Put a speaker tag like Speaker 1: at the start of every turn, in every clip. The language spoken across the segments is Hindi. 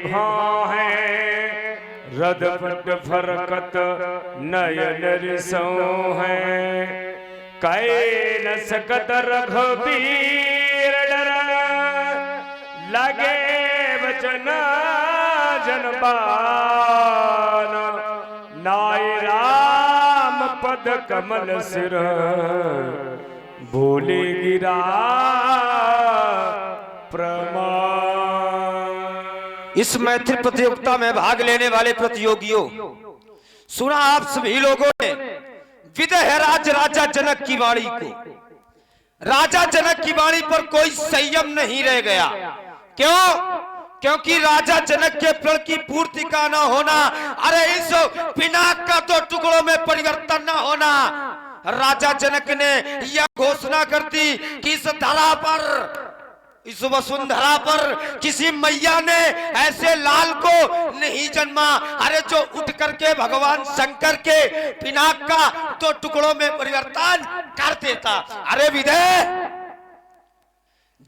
Speaker 1: भाव है रदपट फरकत नयन रिसो है कै न सकत रघुबीर डर लगे वचन जनबान नाय राम पद कमल सिर भूले गिरा
Speaker 2: इस मैथिली प्रतियोगिता में भाग लेने वाले प्रतियोगियों, सुना आप सभी लोगों ने विदेह राज राजा जनक की वाणी को। राजा जनक की वाणी पर कोई संयम नहीं रह गया। क्यों? क्योंकि राजा जनक के प्रण की पूर्ति का न होना, अरे इस पिनाक का तो टुकड़ों में परिवर्तन न होना। राजा जनक ने यह घोषणा कर दी कि इस धरा पर, इस वसुंधरा पर किसी मैया ने ऐसे लाल को नहीं जन्मा, अरे जो उठ करके भगवान शंकर के पिनाक का तो टुकड़ों में परिवर्तन कर देता। अरे विदे,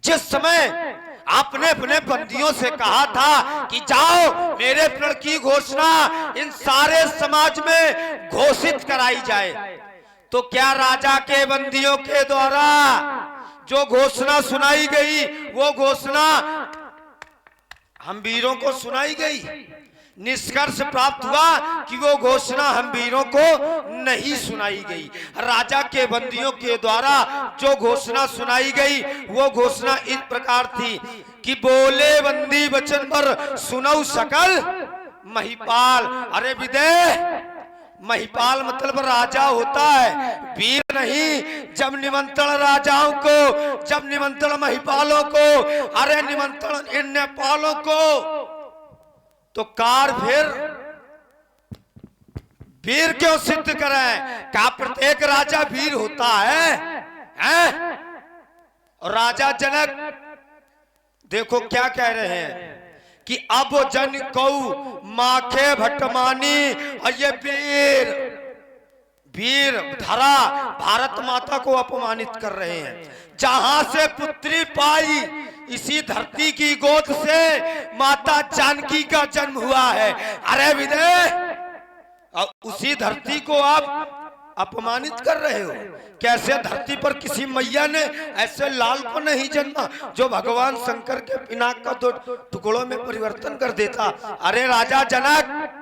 Speaker 2: जिस समय आपने अपने बंदियों से कहा था कि जाओ मेरे प्रण की घोषणा इन सारे समाज में घोषित कराई जाए, तो क्या राजा के बंदियों के द्वारा जो घोषणा सुनाई गई वो घोषणा हम वीरों को सुनाई गई? निष्कर्ष प्राप्त हुआ कि वो घोषणा हम वीरों को नहीं सुनाई गई। राजा के बंदियों के द्वारा जो घोषणा सुनाई गई वो घोषणा इस प्रकार थी कि बोले बंदी वचन पर सुनऊ सकल महिपाल। अरे विदेह, महिपाल मतलब राजा होता है, वीर नहीं। जब निमंत्रण राजाओं को, जब निमंत्रण महिपालों को, अरे निमंत्रण इन नेपालों को, तो कार फिर वीर क्यों सिद्ध करें? क्या प्रत्येक राजा वीर होता है? और राजा जनक देखो क्या कह रहे हैं कि अब जन कौ माखे भटमानी, और ये वीर वीर धरा भारत माता को अपमानित कर रहे हैं। जहां से पुत्री पाई इसी धरती की गोद से माता जानकी का जन्म हुआ है। अरे विदेह, उसी धरती को आप अपमानित कर रहे हो। कैसे धरती पर किसी मैया ने ऐसे लाल को नहीं जन्मा जो भगवान शंकर के पिनाक का दो टुकड़ों में परिवर्तन कर देता। अरे राजा जनक,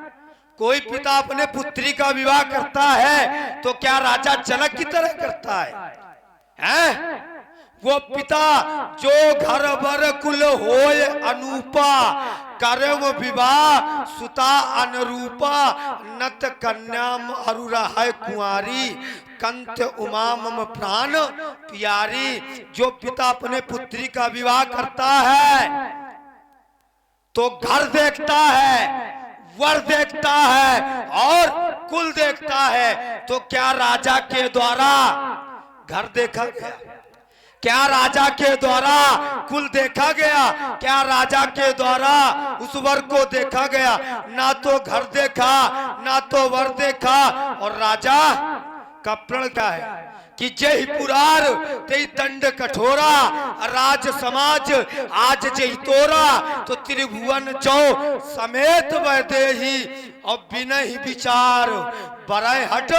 Speaker 2: कोई पिता अपने पुत्री का विवाह करता है तो क्या राजा जनक की तरह करता है? वो पिता जो घर बर कुल होय अनूपा, करे वो विवाह सुता अनुरूपा, नत कन्या अरुरा है कुंवारी, कंत उमा मम प्राण प्यारी। जो पिता अपने पुत्री का विवाह करता है तो घर देखता है, वर देखता है और कुल देखता है। तो क्या राजा के द्वारा घर देखा गया? क्या राजा के द्वारा कुल देखा गया? क्या राजा के द्वारा उस वर को देखा गया? ना तो घर देखा, ना तो वर देखा। और राजा का प्रण क्या है कि जय पुरार ते दंड कठोरा, राज समाज आज जय तोरा, तो त्रिभुवन चौ समेत वैदे ही, और बिना ही विचार बरय हट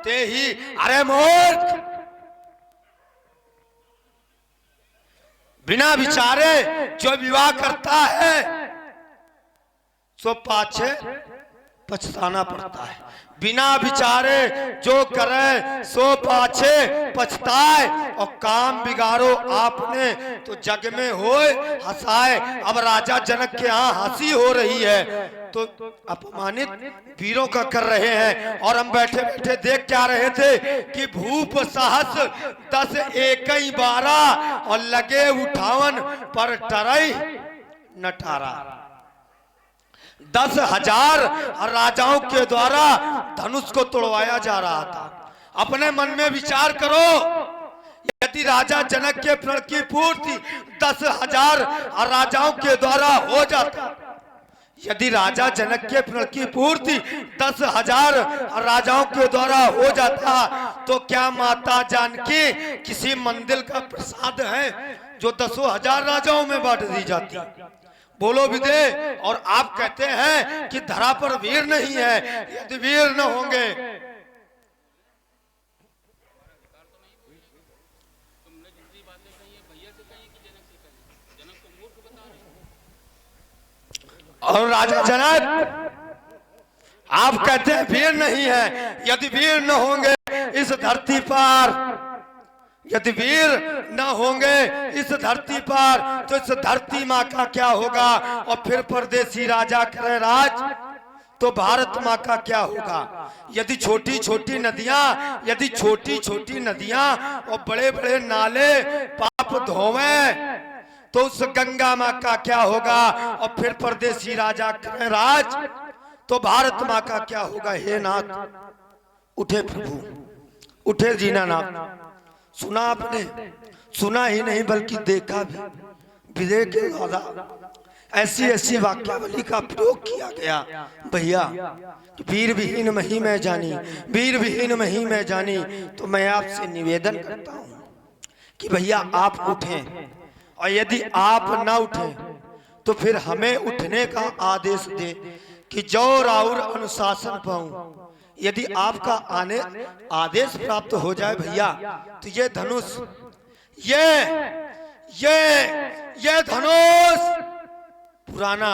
Speaker 2: ते ही। अरे मूर्ख, बिना विचारे जो विवाह करता है सो पाछे पछताना पड़ता है। बिना विचारे जो करे सो पाछे पछताए। और काम बिगाड़ो आपने तो जग में होए हंसाए। अब राजा जनक के यहाँ हंसी हो रही है तो अपमानित वीरों का कर रहे हैं। और हम बैठे बैठे देख क्या रहे थे कि भूप सहस 10 एकई 12, और लगे उठावन पर टरई नटारा। 10,000 राजाओं के द्वारा धनुष को तोड़वाया जा रहा था। अपने मन में विचार करो, यदि राजा जनक के प्रण की पूर्ति 10,000 राजाओं के द्वारा हो जाता, यदि राजा जनक के प्रण की पूर्ति 10,000 राजाओं के द्वारा हो जाता, तो क्या माता जानकी किसी मंदिर का प्रसाद है जो 10,000 राजाओं में बांट दी जाती? बोलो भी दे। और आप कहते हैं कि धरा पर वीर नहीं है, यदि वीर न होंगे। और राजा जनक आप कहते हैं वीर नहीं है, यदि वीर न होंगे इस धरती पर, यदि वीर न होंगे इस धरती पर, तो इस धरती माँ का क्या होगा। और फिर परदेसी राजा करे राज, तो भारत माँ का क्या होगा। यदि छोटी छोटी नदियां, यदि छोटी छोटी नदियां और बड़े बड़े नाले पाप धोवें, तो उस गंगा माँ का क्या होगा। और फिर परदेसी राजा करे राज, तो भारत माँ का क्या होगा। हे नाथ उठे प्रभु, उठे दीनानाथ। सुना आपने, सुना ही नहीं बल्कि देखा भी। विजय के द्वारा ऐसी ऐसी वाक्यावली का प्रयोग किया गया। भैया वीर विहीन मही मैं जानी, वीर विहीन मही मैं जानी। तो मैं आपसे निवेदन करता हूँ कि भैया आप उठें, और यदि आप ना उठें तो फिर हमें उठने का आदेश दे कि जो राउर अनुशासन पाऊं। यदि आपका आने आदेश प्राप्त हो जाए भैया, तो ये धनुष, ये धनुष पुराना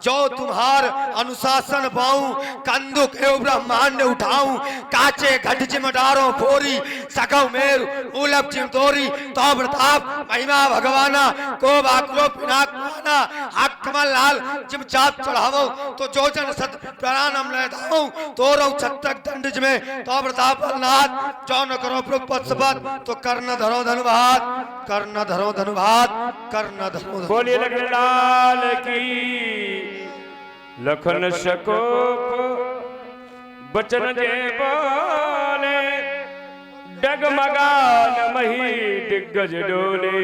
Speaker 2: जो तुम्हार अनुशासन पाऊं, कंदुक एवं ब्रह्मांड उठाऊं, काचे घट जिमडारों फोरी, सकव मेरु मूलक चिमतोरी, तो प्रताप महिमा भगवाना को बाकरो पिनाक पाना, हक कमल लाल जिम चाप चढ़ावो, तो जो जन सत प्राणम ले दाऊं, तो रौ छत्रक दंड में, तो प्रताप नाथ जो न करो पक्षपात, तो कर्ण धरो धनुभात, कर्ण धरो धनुभात, कर्ण धरो।
Speaker 1: बोलिए लखन लाल की। लखन शकोप बचन जे बोले, डगमगान मही दिग्गज डोले।